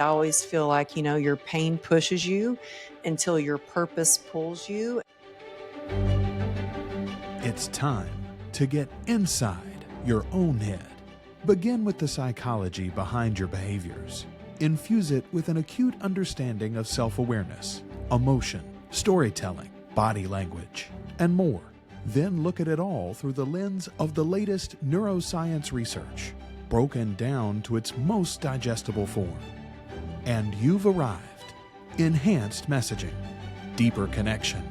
I always feel like, your pain pushes you until your purpose pulls you. It's time to get inside your own head. Begin with the psychology behind your behaviors. Infuse it with an acute understanding of self-awareness, emotion, storytelling, body language, and more. Then look at it all through the lens of the latest neuroscience research, broken down to its most digestible form. And you've arrived. Enhanced messaging, deeper connection,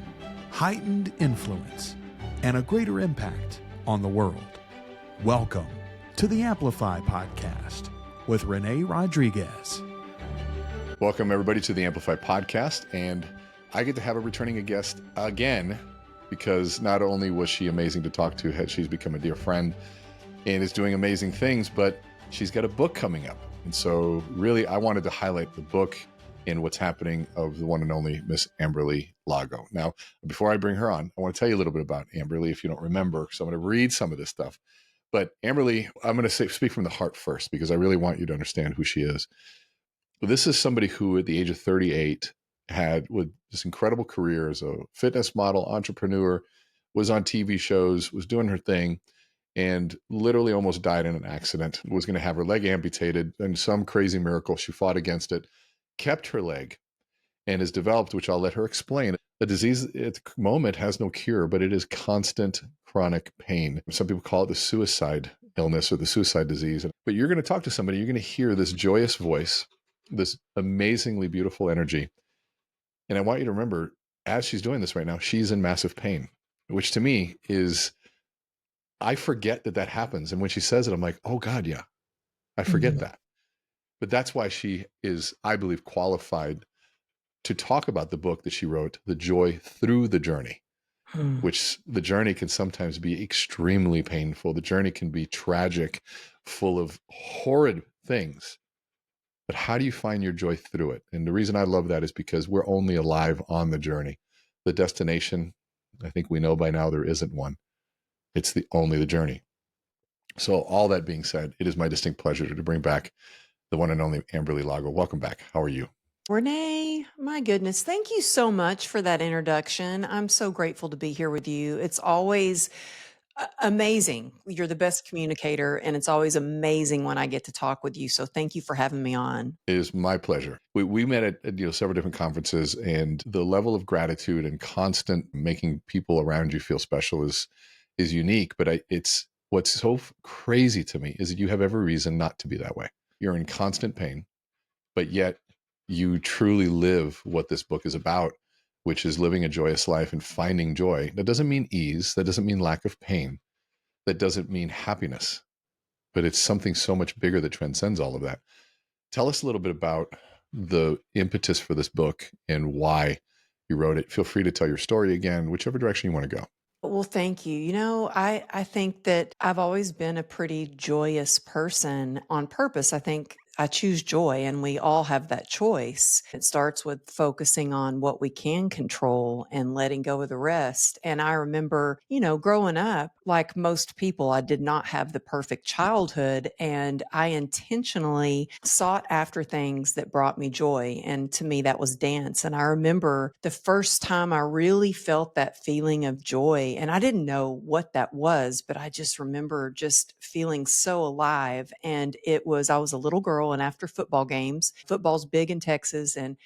heightened influence, and a greater impact on the world. Welcome to the Amplify Podcast with Rene Rodriguez. Welcome, everybody, to the Amplify Podcast. And I get to have a returning guest again, because not only was she amazing to talk to, she's become a dear friend and is doing amazing things, but she's got a book coming up. And so really, I wanted to highlight the book and what's happening of the one and only Miss Amberly Lago. Now, before I bring her on, I want to tell you a little bit about Amberly, if you don't remember. So I'm going to read some of this stuff. But Amberly, I'm going to speak from the heart first, because I really want you to understand who she is. This is somebody who, at the age of 38, had with this incredible career as a fitness model, entrepreneur, was on TV shows, was doing her thing, and literally almost died in an accident, was going to have her leg amputated, and some crazy miracle, she fought against it, kept her leg, and has developed, which I'll let her explain. The disease at the moment has no cure, but it is constant chronic pain. Some people call it the suicide illness or the suicide disease. But you're going to talk to somebody, you're going to hear this joyous voice, this amazingly beautiful energy. And I want you to remember, as she's doing this right now, she's in massive pain, which to me is, I forget that happens. And when she says it, I'm like, oh God, yeah, I forget that. But that's why she is, I believe, qualified to talk about the book that she wrote, The Joy Through the Journey, which the journey can sometimes be extremely painful. The journey can be tragic, full of horrid things. But how do you find your joy through it? And the reason I love that is because we're only alive on the journey. The destination, I think we know by now, there isn't one. It's only the journey. So all that being said, it is my distinct pleasure to bring back the one and only Amberly Lago. Welcome back. How are you? Rene, my goodness, thank you so much for that introduction. I'm so grateful to be here with you. It's always amazing. You're the best communicator, and it's always amazing when I get to talk with you. So thank you for having me on. It is my pleasure. We met at several different conferences, and the level of gratitude and constant making people around you feel special is unique. But it's what's so crazy to me is that you have every reason not to be that way. You're in constant pain, but yet you truly live what this book is about, which is living a joyous life and finding joy. That doesn't mean ease. That doesn't mean lack of pain. That doesn't mean happiness, but it's something so much bigger that transcends all of that. Tell us a little bit about the impetus for this book and why you wrote it. Feel free to tell your story again, whichever direction you want to go. Well, thank you. I think that I've always been a pretty joyous person on purpose. I think I choose joy, and we all have that choice. It starts with focusing on what we can control and letting go of the rest. And I remember, growing up, like most people, I did not have the perfect childhood, and I intentionally sought after things that brought me joy. And to me, that was dance. And I remember the first time I really felt that feeling of joy, and I didn't know what that was, but I just remember just feeling so alive. And I was a little girl, and after football games, football's big in Texas, and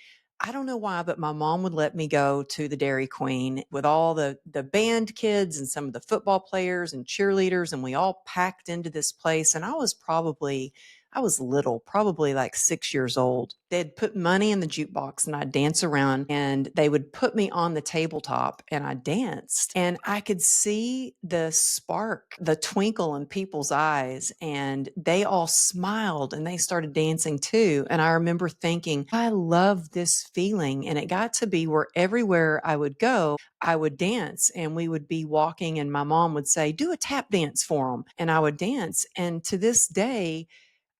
I don't know why, but my mom would let me go to the Dairy Queen with all the band kids and some of the football players and cheerleaders, and we all packed into this place. And I was little, probably like 6 years old. They'd put money in the jukebox, and I'd dance around, and they would put me on the tabletop, and I danced, and I could see the spark, the twinkle in people's eyes, and they all smiled and they started dancing too. And I remember thinking, I love this feeling. And it got to be where everywhere I would go, I would dance, and we would be walking, and my mom would say, do a tap dance for them. And I would dance. And to this day,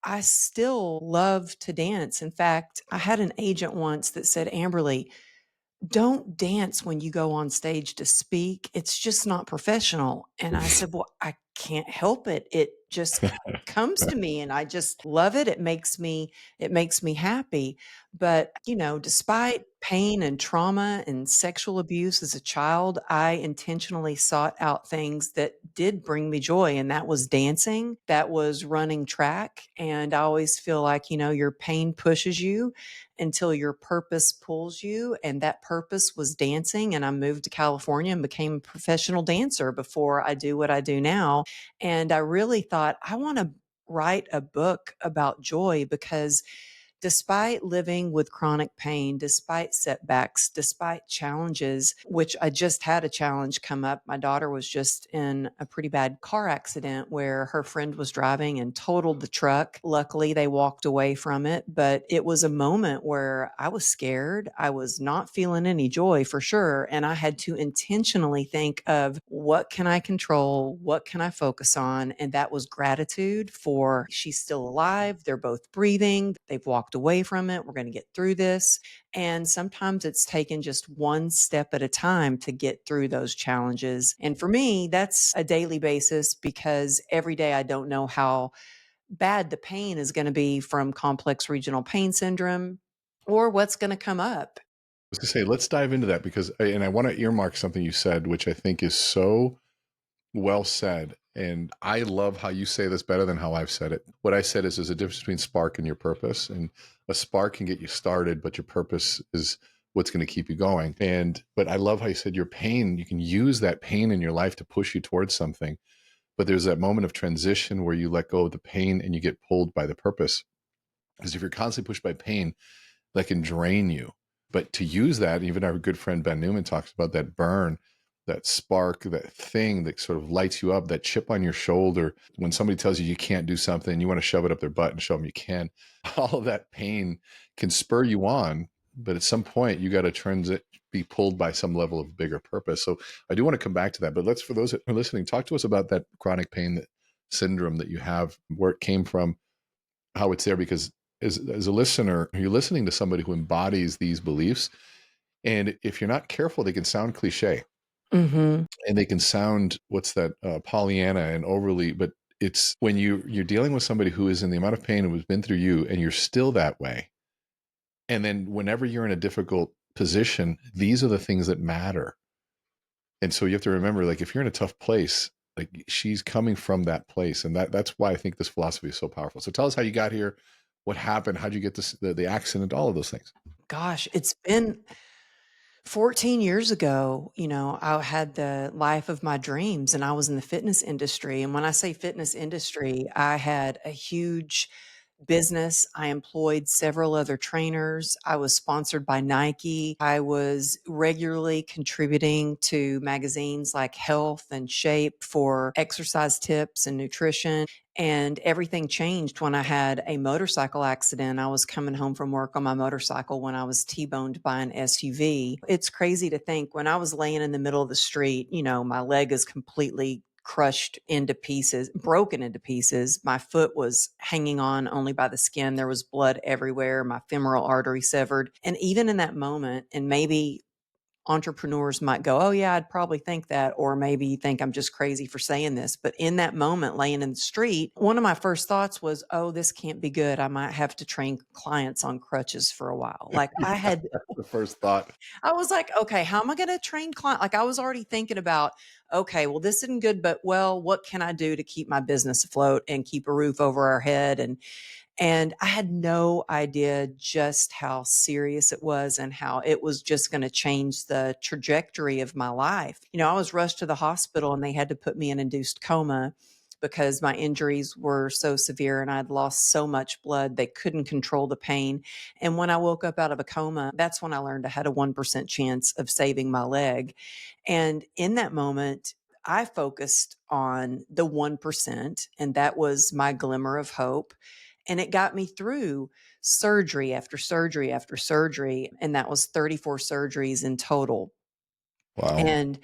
I still love to dance. In fact, I had an agent once that said, Amberly, don't dance when you go on stage to speak. It's just not professional. And I said, well, I can't help it. It just comes to me and I just love it. It makes me happy. But, despite pain and trauma and sexual abuse as a child, I intentionally sought out things that did bring me joy. And that was dancing, that was running track. And I always feel like, your pain pushes you until your purpose pulls you. And that purpose was dancing. And I moved to California and became a professional dancer before I do what I do now. And I really thought, I want to write a book about joy because despite living with chronic pain, despite setbacks, despite challenges, which I just had a challenge come up. My daughter was just in a pretty bad car accident where her friend was driving and totaled the truck. Luckily, they walked away from it, but it was a moment where I was scared. I was not feeling any joy for sure. And I had to intentionally think of what can I control? What can I focus on? And that was gratitude for she's still alive. They're both breathing. They've walked away from it. We're going to get through this. And sometimes it's taken just one step at a time to get through those challenges. And for me, that's a daily basis because every day I don't know how bad the pain is going to be from complex regional pain syndrome or what's going to come up. Was to say, let's dive into that because, and I want to earmark something you said, which I think is so well said. And I love how you say this better than how I've said it. What I said is there's a difference between spark and your purpose. And a spark can get you started, but your purpose is what's going to keep you going. But I love how you said your pain, you can use that pain in your life to push you towards something. But there's that moment of transition where you let go of the pain and you get pulled by the purpose. Because if you're constantly pushed by pain, that can drain you. But to use that, even our good friend Ben Newman talks about that burn, that spark, that thing that sort of lights you up, that chip on your shoulder. When somebody tells you you can't do something, you want to shove it up their butt and show them you can. All of that pain can spur you on, but at some point you got to be pulled by some level of bigger purpose. So I do want to come back to that. But let's, for those that are listening, talk to us about that chronic pain syndrome that you have, where it came from, how it's there, because as a listener, you're listening to somebody who embodies these beliefs. And if you're not careful, they can sound cliche Mhm. and they can sound, what's that, Pollyanna and overly, but it's when you're dealing with somebody who is in the amount of pain and who's been through you and you're still that way. And then whenever you're in a difficult position, these are the things that matter. And so you have to remember, like, if you're in a tough place, like she's coming from that place. And that's why I think this philosophy is so powerful. So tell us how you got here, what happened, how'd you get this, the accident, all of those things. Gosh, it's been 14 years ago, I had the life of my dreams and I was in the fitness industry. And when I say fitness industry, I had a huge business. I employed several other trainers. I was sponsored by Nike. I was regularly contributing to magazines like Health and Shape for exercise tips and nutrition. And everything changed when I had a motorcycle accident. I was coming home from work on my motorcycle when I was T-boned by an SUV. It's crazy to think when I was laying in the middle of the street, my leg is completely crushed into pieces, broken into pieces. My foot was hanging on only by the skin. There was blood everywhere. My femoral artery severed. And even in that moment, and maybe entrepreneurs might go, oh, yeah, I'd probably think that. Or maybe you think I'm just crazy for saying this. But in that moment, laying in the street, one of my first thoughts was, oh, this can't be good. I might have to train clients on crutches for a while. Like I Yeah, had that's the first thought. I was like, okay, how am I going to train client? Like I was already thinking about, okay, well, this isn't good, but well, what can I do to keep my business afloat and keep a roof over our head? And I had no idea just how serious it was and how it was just going to change the trajectory of my life. I was rushed to the hospital and they had to put me in induced coma because my injuries were so severe and I'd lost so much blood, they couldn't control the pain. And when I woke up out of a coma, that's when I learned I had a 1% chance of saving my leg. And in that moment, I focused on the 1%, and that was my glimmer of hope. And it got me through surgery after surgery after surgery. And that was 34 surgeries in total. Wow. And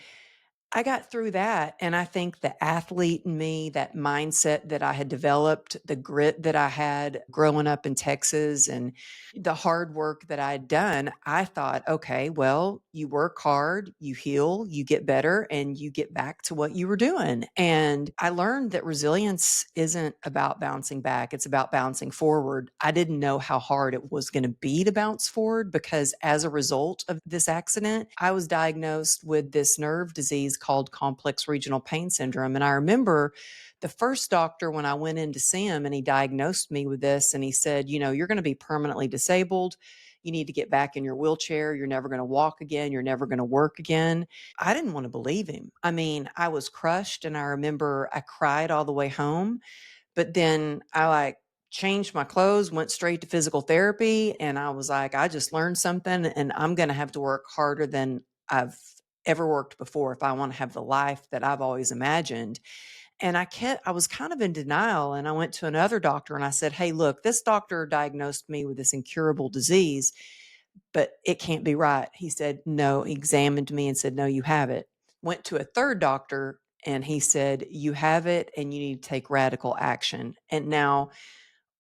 I got through that, and I think the athlete in me, that mindset that I had developed, the grit that I had growing up in Texas, and the hard work that I'd done, I thought, okay, well, you work hard, you heal, you get better, and you get back to what you were doing. And I learned that resilience isn't about bouncing back, it's about bouncing forward. I didn't know how hard it was going to be to bounce forward because as a result of this accident, I was diagnosed with this nerve disease called complex regional pain syndrome. And I remember the first doctor when I went in to see him and he diagnosed me with this and he said, you're going to be permanently disabled. You need to get back in your wheelchair. You're never going to walk again. You're never going to work again. I didn't want to believe him. I mean, I was crushed and I remember I cried all the way home, but then I changed my clothes, went straight to physical therapy, and I was like, I just learned something and I'm going to have to work harder than I've ever worked before if I want to have the life that I've always imagined. And I was kind of in denial. And I went to another doctor and I said, hey, look, this doctor diagnosed me with this incurable disease, but it can't be right. He said, no, he examined me and said, no, you have it. Went to a third doctor and he said, you have it and you need to take radical action. And now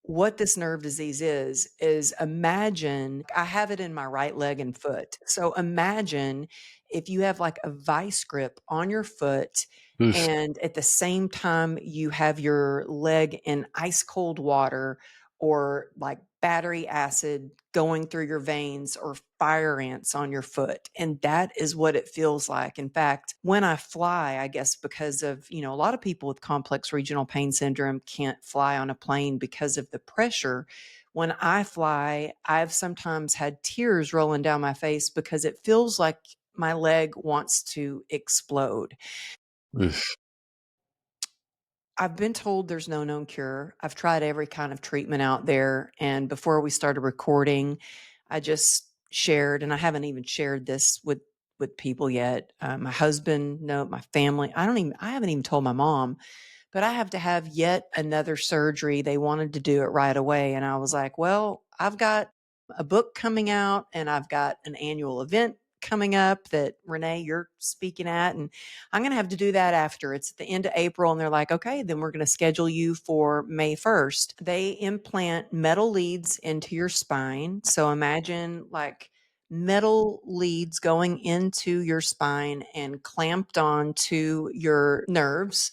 what this nerve disease is imagine I have it in my right leg and foot. So imagine if you have like a vice grip on your foot Oof. and at the same time you have your leg in ice cold water or like battery acid going through your veins or fire ants on your foot. And that is what it feels like. In fact, when I fly, I guess because of, a lot of people with complex regional pain syndrome can't fly on a plane because of the pressure. When I fly, I've sometimes had tears rolling down my face because it feels like my leg wants to explode. Oof. I've been told there's no known cure. I've tried every kind of treatment out there. And before we started recording, I just shared, and I haven't even shared this with people yet. My husband, no, my family. I haven't even told my mom, but I have to have yet another surgery. They wanted to do it right away. And I was like, well, I've got a book coming out and I've got an annual event coming up that Rene, you're speaking at. And I'm going to have to do that after. It's at the end of April. And they're like, okay, then we're going to schedule you for May 1st. They implant metal leads into your spine. So imagine like metal leads going into your spine and clamped on to your nerves,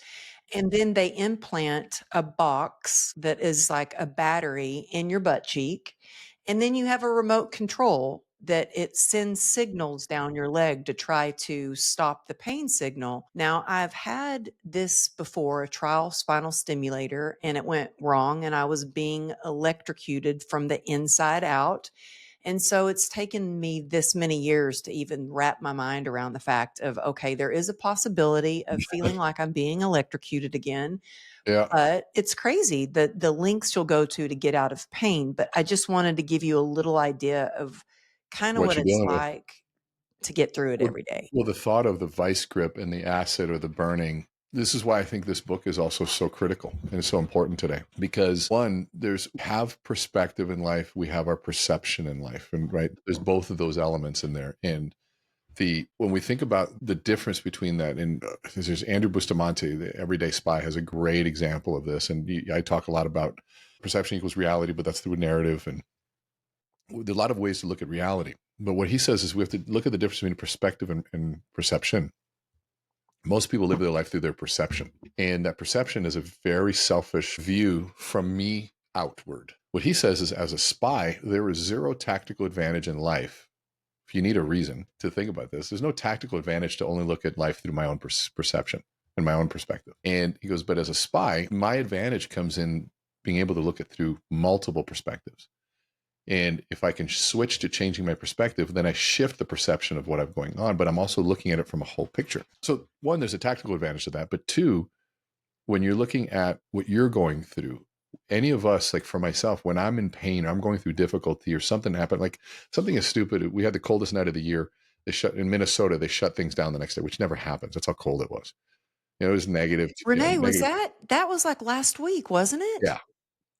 and then they implant a box that is like a battery in your butt cheek. And then you have a remote control that it sends signals down your leg to try to stop the pain signal. Now, I've had this before, a trial spinal stimulator, and it went wrong, and I was being electrocuted from the inside out. And so it's taken me this many years to even wrap my mind around the fact of, okay, there is a possibility of feeling like I'm being electrocuted again, Yeah. but it's crazy the lengths you'll go to get out of pain. But I just wanted to give you a little idea of kind of What what you're it's dealing with. like to get through it Well, every day. well, the thought of the vice grip and the acid or the burning, this is why I think this book is also so critical and so important today. Because one, there's have perspective in life, we have our perception in life, and right, there's both of those elements in there. And when we think about the difference between that, and there's Andrew Bustamante, the Everyday Spy, has a great example of this. And I talk a lot about perception equals reality, but that's through narrative, and there are a lot of ways to look at reality. But what he says is we have to look at the difference between perspective and perception. Most people live their life through their perception, and that perception is a very selfish view from me outward. What he says is, as a spy, there is zero tactical advantage in life. If you need a reason to think about this, there's no tactical advantage to only look at life through my own perception and my own perspective. And he goes, but as a spy, my advantage comes in being able to look at through multiple perspectives. And if I can switch to changing my perspective, then I shift the perception of what I'm going on, but I'm also looking at it from a whole picture. So one, there's a tactical advantage to that. But two, when you're looking at what you're going through, any of us, like for myself, when I'm in pain, or I'm going through difficulty or something happened, like something is stupid. We had the coldest night of the year. In Minnesota, they shut things down the next day, which never happens. That's how cold it was. It was negative, Renee, was negative. that was like last week, wasn't it? Yeah.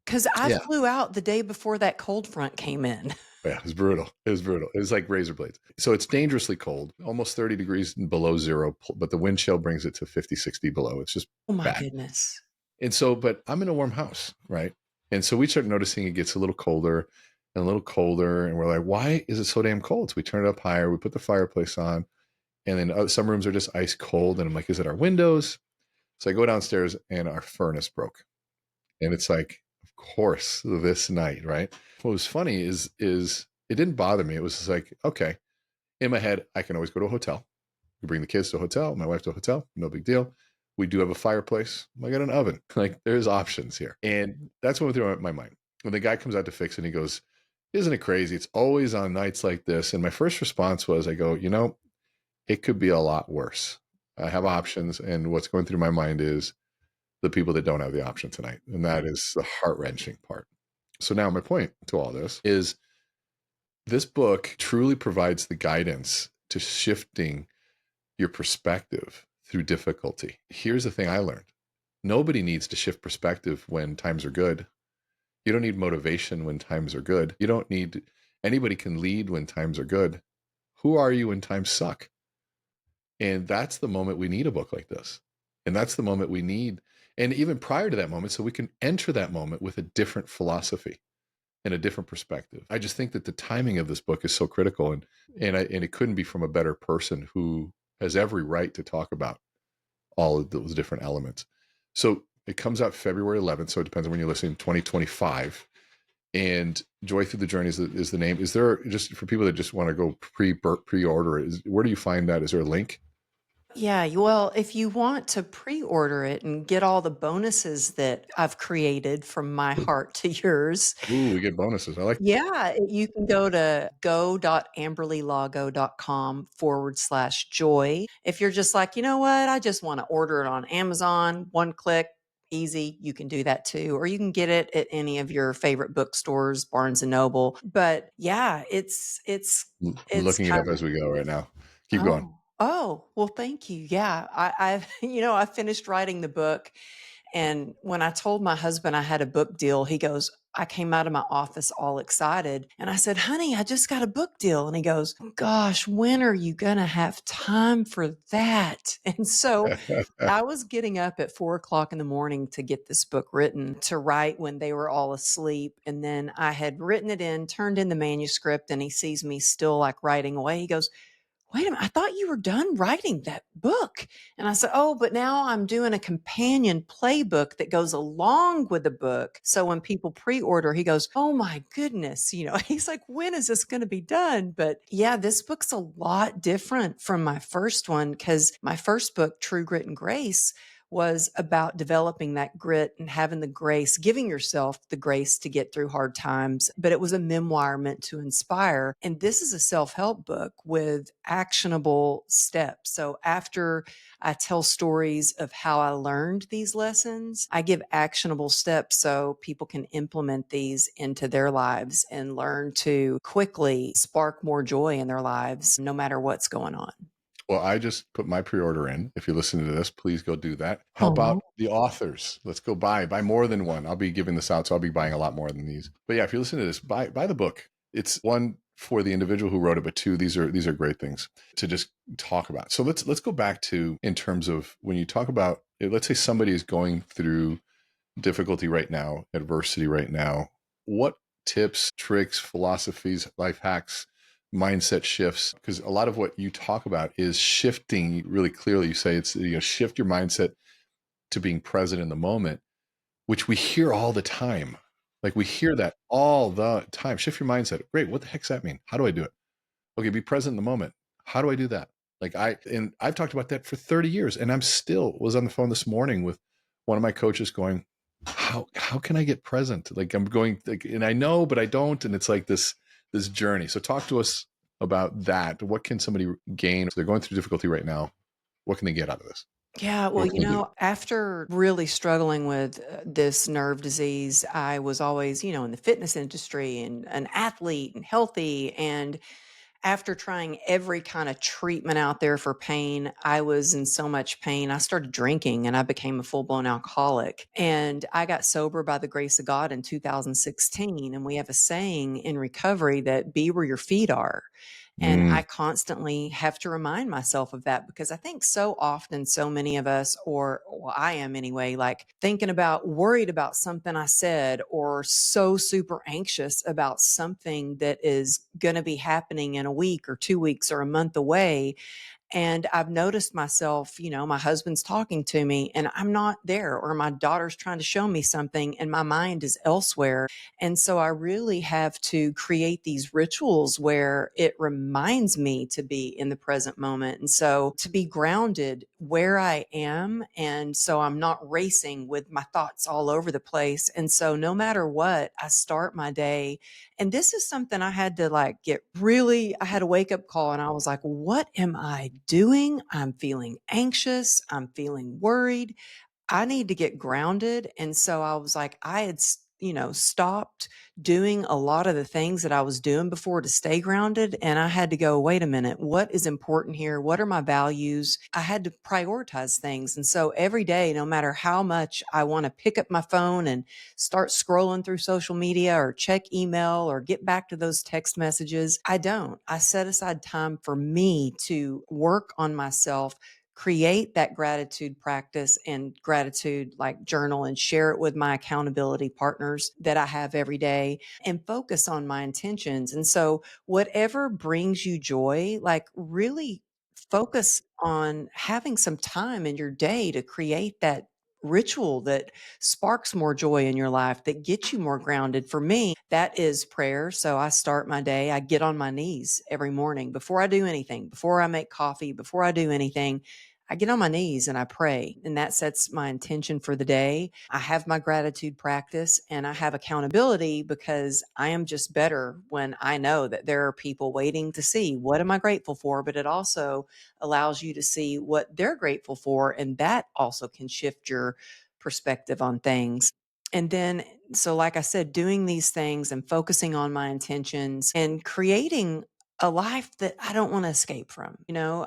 'Cause I Yeah. flew out the day before that cold front came in. Yeah, it was brutal. It was brutal. It was like razor blades. So it's dangerously cold, almost 30 degrees below zero, but the wind chill brings it to 50, 60 below. It's just Oh my bad. goodness. And so, but I'm in a warm house, right? And so we start noticing it gets a little colder and a little colder. And we're like, why is it so damn cold? So we turn it up higher. We put the fireplace on. And then some rooms are just ice cold. And I'm like, is it our windows? So I go downstairs and our furnace broke. And it's like, of course, this night, right? What was funny is it didn't bother me. It was just like, okay, in my head, I can always go to a hotel. We bring the kids to a hotel, my wife to a hotel, no big deal. We do have a fireplace. I got an oven. Like there's options here. And that's what went through my mind. When the guy comes out to fix it, and he goes, isn't it crazy? It's always on nights like this. And my first response was, I go, it could be a lot worse. I have options. And what's going through my mind is the people that don't have the option tonight. And that is the heart wrenching part. So now my point to all this is this book truly provides the guidance to shifting your perspective through difficulty. Here's the thing I learned. Nobody needs to shift perspective when times are good. You don't need motivation when times are good. You don't need anybody can lead when times are good. Who are you when times suck? And that's the moment we need a book like this. And that's the moment we need. And even prior to that moment, so we can enter that moment with a different philosophy and a different perspective. I just think that the timing of this book is so critical, and it couldn't be from a better person who has every right to talk about all of those different elements. So it comes out February 11th. So it depends on when you're listening, 2025. And Joy Through the Journey is the name. Is there, just for people that just want to go pre-order it, where do you find that? Is there a link? Yeah, well, if you want to pre-order it and get all the bonuses that I've created from my heart to yours, Ooh, we get bonuses. I like yeah, you can go to go.amberlylago.com/joy. If you're just like, you know what, I just want to order it on Amazon, one click, easy, you can do that too. Or you can get it at any of your favorite bookstores, Barnes and Noble. But yeah, I'm it's looking it kind up as we go right now. Keep going. Oh. Oh, well, thank you. Yeah. I've, I finished writing the book. And when I told my husband I had a book deal, he goes, I came out of my office all excited. And I said, honey, I just got a book deal. And he goes, gosh, when are you going to have time for that? And so I was getting up at 4 o'clock in the morning to get this book written, to write when they were all asleep. And then I had written it in, turned in the manuscript, and he sees me still like writing away. He goes, wait a minute, I thought you were done writing that book. And I said, oh, but now I'm doing a companion playbook that goes along with the book. So when people pre order, he goes, oh my goodness. He's like, when is this going to be done? But yeah, this book's a lot different from my first one, because my first book, True Grit and Grace, was about developing that grit and having the grace, giving yourself the grace to get through hard times. But it was a memoir meant to inspire. And this is a self help book with actionable steps. So after I tell stories of how I learned these lessons, I give actionable steps so people can implement these into their lives and learn to quickly spark more joy in their lives, no matter what's going on. Well, I just put my pre-order in. If you're listening to this, please go do that. Help Oh, out the authors. Let's go buy more than one. I'll be giving this out, so I'll be buying a lot more than these. But yeah, if you're listening to this, buy the book. It's one for the individual who wrote it, but two, these are great things to just talk about. So let's go back to, in terms of when you talk about, let's say somebody is going through difficulty right now, adversity right now. What tips, tricks, philosophies, life hacks, mindset shifts? Because a lot of what you talk about is shifting really clearly. You say it's, shift your mindset to being present in the moment, which we hear all the time. Like we hear that all the time. Shift your mindset. Great. What the heck's that mean? How do I do it? Okay, be present in the moment. How do I do that? I've talked about that for 30 years, and I'm still was on the phone this morning with one of my coaches going, how can I get present? Like I'm going, like, and I know, but I don't. And it's like this journey. So talk to us about that. What can somebody gain? So they're going through difficulty right now. What can they get out of this? yeah, well, What can they do? after really struggling with this nerve disease, I was always, in the fitness industry and an athlete and healthy. And After trying every kind of treatment out there for pain, I was in so much pain. I started drinking and I became a full blown alcoholic. And I got sober by the grace of God in 2016. And we have a saying in recovery that be where your feet are. And Mm, I constantly have to remind myself of that because I think so often, so many of us, or well, I am anyway, like thinking about, worried about something I said, or so super anxious about something that is going to be happening in a week or 2 weeks or a month away. And I've noticed myself, my husband's talking to me and I'm not there, or my daughter's trying to show me something and my mind is elsewhere. And so I really have to create these rituals where it reminds me to be in the present moment. And so to be grounded where I am. And so I'm not racing with my thoughts all over the place. And so no matter what, I start my day, and this is something I had to like I had a wake up call and I was like, what am I doing? I'm feeling anxious. I'm feeling worried. I need to get grounded. And so I was like, I had, stopped doing a lot of the things that I was doing before to stay grounded. And I had to go, wait a minute, what is important here? What are my values? I had to prioritize things. And so every day, no matter how much I want to pick up my phone and start scrolling through social media or check email or get back to those text messages, I don't. I set aside time for me to work on myself, create that gratitude practice and gratitude like journal and share it with my accountability partners that I have every day and focus on my intentions. And so, whatever brings you joy, like really focus on having some time in your day to create that ritual that sparks more joy in your life, that gets you more grounded. For me, that is prayer. So I start my day, I get on my knees every morning before I do anything, before I make coffee, before I do anything. I get on my knees and I pray, and that sets my intention for the day. I have my gratitude practice and I have accountability because I am just better when I know that there are people waiting to see what am I grateful for, but it also allows you to see what they're grateful for. And that also can shift your perspective on things. And then, so like I said, doing these things and focusing on my intentions and creating a life that I don't want to escape from.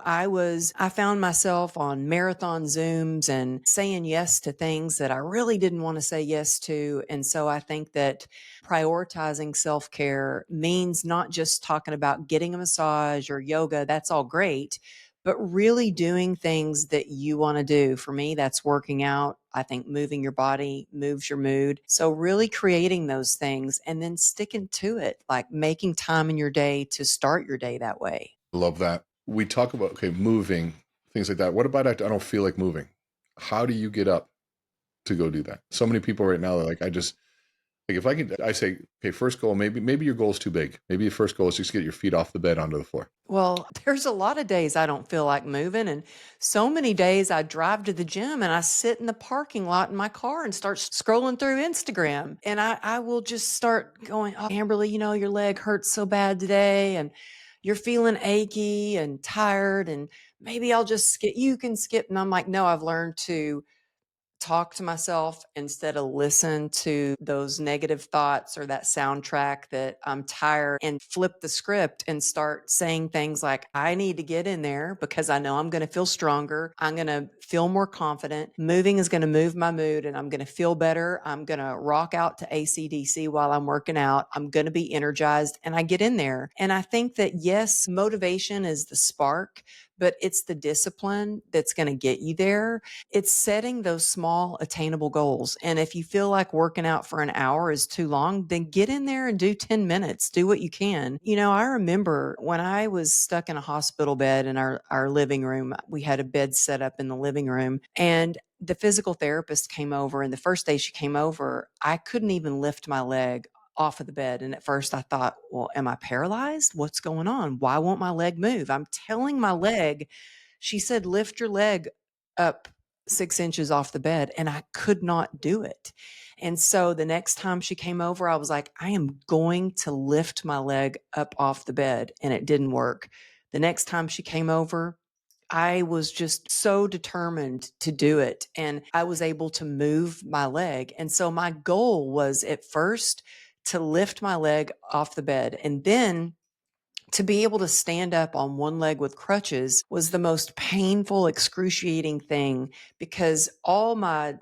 I found myself on marathon Zooms and saying yes to things that I really didn't want to say yes to. And so I think that prioritizing self care means not just talking about getting a massage or yoga, that's all great, but really doing things that you want to do. For me, that's working out. I think moving your body moves your mood. So, really creating those things and then sticking to it, like making time in your day to start your day that way. love that. We talk about, okay, moving, things like that. What about I don't feel like moving? How do you get up to go do that? So many people right now are like, like if I can, I say, okay, first goal, maybe your goal is too big. Maybe your first goal is just get your feet off the bed onto the floor. Well, there's a lot of days I don't feel like moving, and so many days I drive to the gym and I sit in the parking lot in my car and start scrolling through Instagram. And I will just start going, oh, Amberly, your leg hurts so bad today, and you're feeling achy and tired, and maybe I'll just skip. You can skip. And I'm like, no, I've learned to talk to myself instead of listen to those negative thoughts or that soundtrack that I'm tired, and flip the script and start saying things like, I need to get in there because I know I'm going to feel stronger. I'm going to feel more confident. Moving is going to move my mood and I'm going to feel better. I'm going to rock out to ACDC while I'm working out. I'm going to be energized, and I get in there. And I think that yes, motivation is the spark, but it's the discipline that's going to get you there. It's setting those small attainable goals. And if you feel like working out for an hour is too long, then get in there and do 10 minutes. Do what you can. I remember when I was stuck in a hospital bed in our living room, we had a bed set up in the living room, and the physical therapist came over. And the first day she came over, I couldn't even lift my leg off of the bed. And at first I thought, well, am I paralyzed? What's going on? Why won't my leg move? I'm telling my leg, she said, lift your leg up 6 inches off the bed, and I could not do it. And so the next time she came over, I was like, I am going to lift my leg up off the bed. And it didn't work. The next time she came over, I was just so determined to do it. And I was able to move my leg. And so my goal was at first to lift my leg off the bed. And then To be able to stand up on one leg with crutches was the most painful, excruciating thing because all my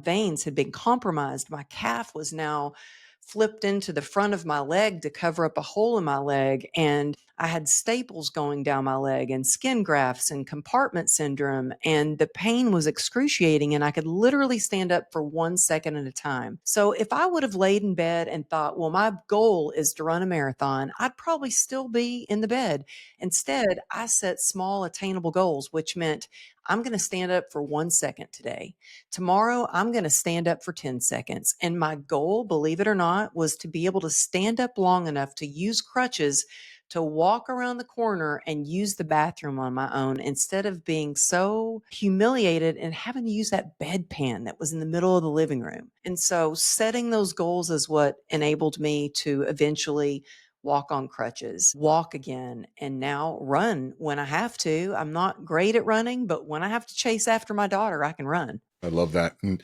veins had been compromised. My calf was now flipped into the front of my leg to cover up a hole in my leg. And I had staples going down my leg and skin grafts and compartment syndrome. And the pain was excruciating. And I could literally stand up for 1 second at a time. So if I would have laid in bed and thought, well, my goal is to run a marathon, I'd probably still be in the bed. Instead, I set small, attainable goals, which meant I'm going to stand up for 1 second today. Tomorrow, I'm going to stand up for 10 seconds. And my goal, believe it or not, was to be able to stand up long enough to use crutches to walk around the corner and use the bathroom on my own instead of being so humiliated and having to use that bedpan that was in the middle of the living room. And so setting those goals is what enabled me to eventually walk on crutches, walk again, and now run when I have to. I'm not great at running, but when I have to chase after my daughter, I can run. I love that. And,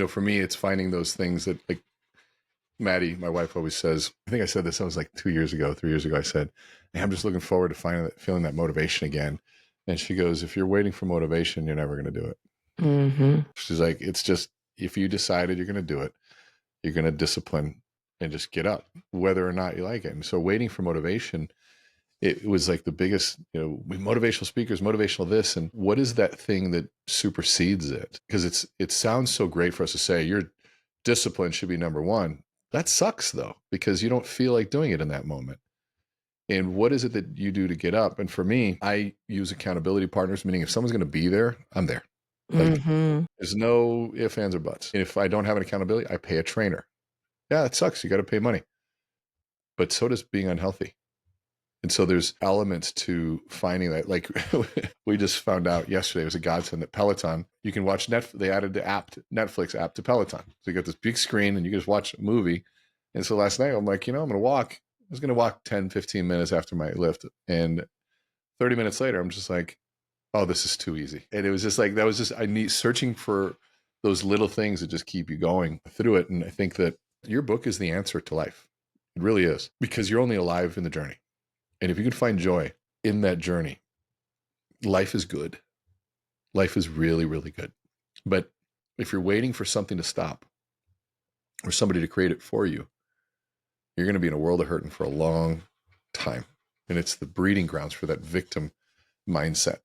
for me, it's finding those things that, like, Maddie, my wife, always says, I think I said this, I was like 2 years ago, 3 years ago, I said, hey, I'm just looking forward to feeling that motivation again. And she goes, if you're waiting for motivation, you're never going to do it. She's like, it's just, if you decided you're going to do it, you're going to discipline and just get up, whether or not you like it. And so waiting for motivation, it was like the biggest, motivational speakers, motivational this. And what is that thing that supersedes it? Because it sounds so great for us to say your discipline should be number one. That sucks though, because you don't feel like doing it in that moment. And what is it that you do to get up? And for me, I use accountability partners, meaning if someone's going to be there, I'm there. Like, there's no ifs, ands, or buts. And if I don't have an accountability, I pay a trainer. Yeah, it sucks. You got to pay money. But so does being unhealthy. And so there's elements to finding that. Like we just found out yesterday, it was a godsend that Peloton, you can watch they added the Netflix app to Peloton. So you got this big screen and you can just watch a movie. And so last night I'm like, I'm going to walk. I was going to walk 10, 15 minutes after my lift. And 30 minutes later, I'm just like, oh, this is too easy. And it was just like, I need searching for those little things that just keep you going through it. And I think that your book is the answer to life. It really is, because you're only alive in the journey. And if you can find joy in that journey, life is good. Life is really, really good. But if you're waiting for something to stop or somebody to create it for you, you're going to be in a world of hurting for a long time. And it's the breeding grounds for that victim mindset.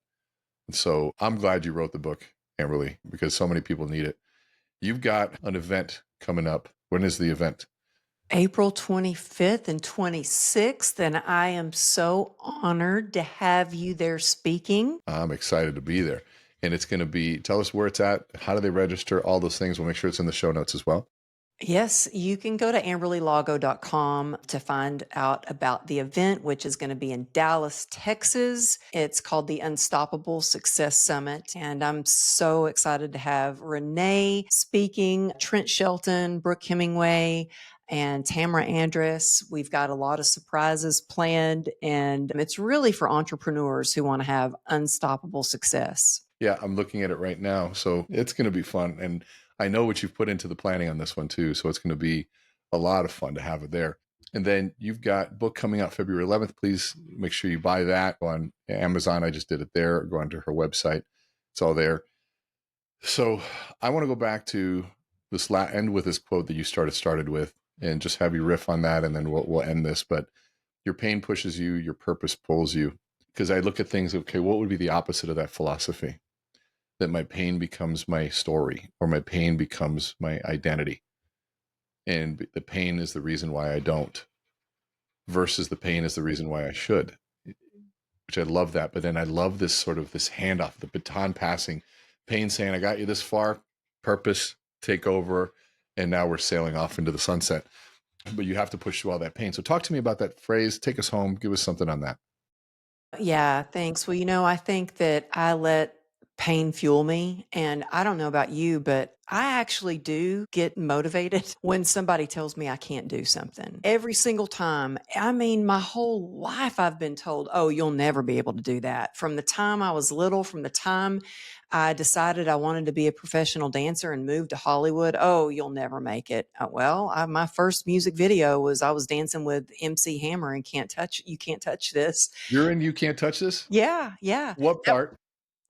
And so I'm glad you wrote the book, Amberly, because so many people need it. You've got an event coming up. When is the event? April 25th and 26th, and I am so honored to have you there speaking. I'm excited to be there. And it's going to be, tell us where it's at, how do they register, all those things. We'll make sure it's in the show notes as well. Yes, you can go to amberlylago.com to find out about the event, which is going to be in Dallas, Texas. It's called the Unstoppable Success Summit. And I'm so excited to have Rene speaking, Trent Shelton, Brooke Hemingway, and Tamara Andress. We've got a lot of surprises planned, and it's really for entrepreneurs who want to have unstoppable success. Yeah, I'm looking at it right now. So it's going to be fun. And I know what you've put into the planning on this one too. So it's going to be a lot of fun to have it there. And then you've got book coming out February 11th. Please make sure you buy that on Amazon. I just did it there. Go onto her website. It's all there. So I want to go back to this end with this quote that you started with, and just have you riff on that. And then we'll end this. But your pain pushes you, your purpose pulls you. Because I look at things, okay, what would be the opposite of that philosophy? That my pain becomes my story, or my pain becomes my identity. And the pain is the reason why I don't, versus the pain is the reason why I should, which I love that. But then I love this sort of this handoff, the baton passing, pain saying, I got you this far, purpose, take over. And now we're sailing off into the sunset. But you have to push through all that pain. So talk to me about that phrase. Take us home. Give us something on that. Yeah, thanks. Well, I think that I let pain fuel me. And I don't know about you, but I actually do get motivated when somebody tells me I can't do something. Every single time. I mean, my whole life I've been told, oh, you'll never be able to do that. From the time I was little, from the time I decided I wanted to be a professional dancer and moved to Hollywood. Oh, you'll never make it. My first music video was I was dancing with MC Hammer and you can't touch this. You're in You Can't Touch This? Yeah, yeah. What That part?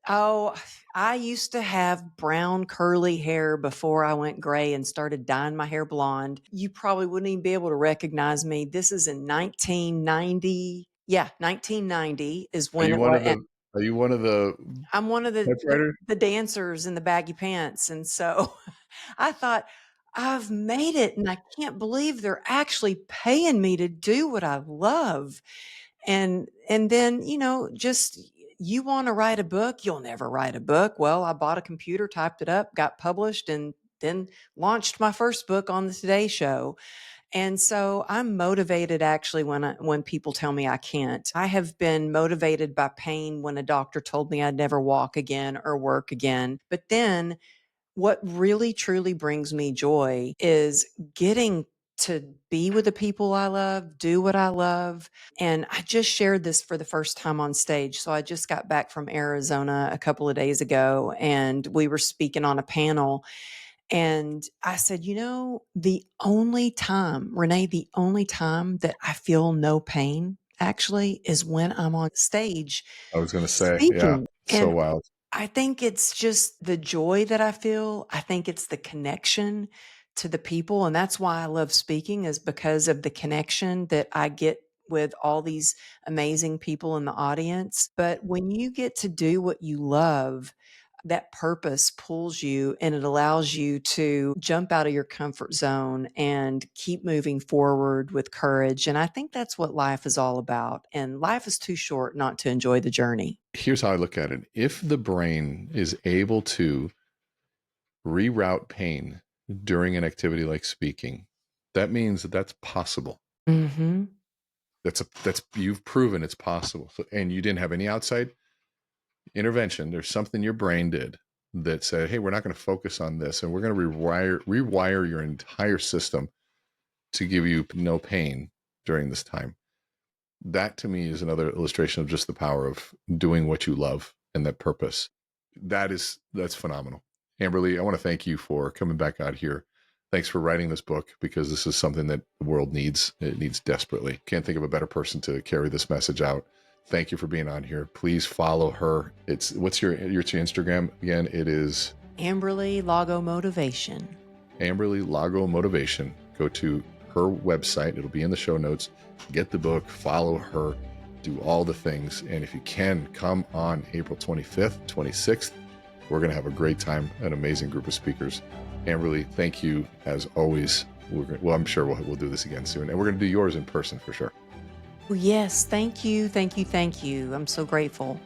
Oh, I used to have brown curly hair before I went gray and started dyeing my hair blonde. You probably wouldn't even be able to recognize me. This is in 1990. Yeah, 1990 is Are when you it one was. of the Are you one of the I'm one of typewriters? the dancers in the baggy pants, and so I thought, "I've made it, and I can't believe they're actually paying me to do what I love." And then, just you wanna write a book, you'll never write a book. Well, I bought a computer, typed it up, got published, and then launched my first book on the Today Show. And so I'm motivated actually when people tell me I can't. I have been motivated by pain when a doctor told me I'd never walk again or work again. But then what really truly brings me joy is getting to be with the people I love, do what I love. And I just shared this for the first time on stage. So I just got back from Arizona a couple of days ago and we were speaking on a panel and I said, the only time, Renee, the only time that I feel no pain actually is when I'm on stage I was going to say, yeah, speaking. so And wild. I think it's just the joy that I feel. I think it's the connection to the people. And that's why I love speaking, is because of the connection that I get with all these amazing people in the audience. But when you get to do what you love, that purpose pulls you and it allows you to jump out of your comfort zone and keep moving forward with courage. And I think that's what life is all about. And life is too short not to enjoy the journey. Here's how I look at it. If the brain is able to reroute pain during an activity like speaking, that means that that's possible. Mm-hmm. That's you've proven it's possible. So, and you didn't have any outside intervention. There's something your brain did that said, "Hey, we're not going to focus on this, and we're going to rewire your entire system to give you no pain during this time." That to me is another illustration of just the power of doing what you love and that purpose. That's phenomenal. Amberly, I want to thank you for coming back out here. Thanks for writing this book, because this is something that the world needs. It needs desperately. Can't think of a better person to carry this message out. Thank you for being on here. Please follow her. What's your Instagram again? It is Amberly Lago Motivation. Amberly Lago Motivation. Go to her website. It'll be in the show notes. Get the book, follow her, do all the things. And if you can, come on April 25th, 26th. We're going to have a great time, an amazing group of speakers. Amberly, thank you as always. I'm sure we'll do this again soon. And we're going to do yours in person for sure. Well, yes, thank you, thank you, thank you. I'm so grateful.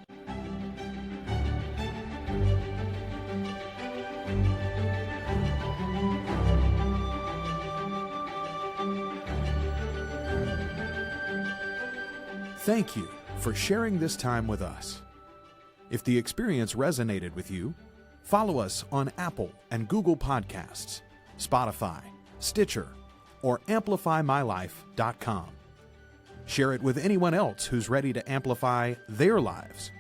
Thank you for sharing this time with us. If the experience resonated with you, follow us on Apple and Google Podcasts, Spotify, Stitcher, or amplifymylife.com. Share it with anyone else who's ready to amplify their lives.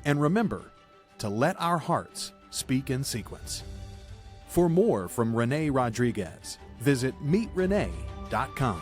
And remember to let our hearts speak in sequence. For more from Rene Rodriguez, visit meetrene.com.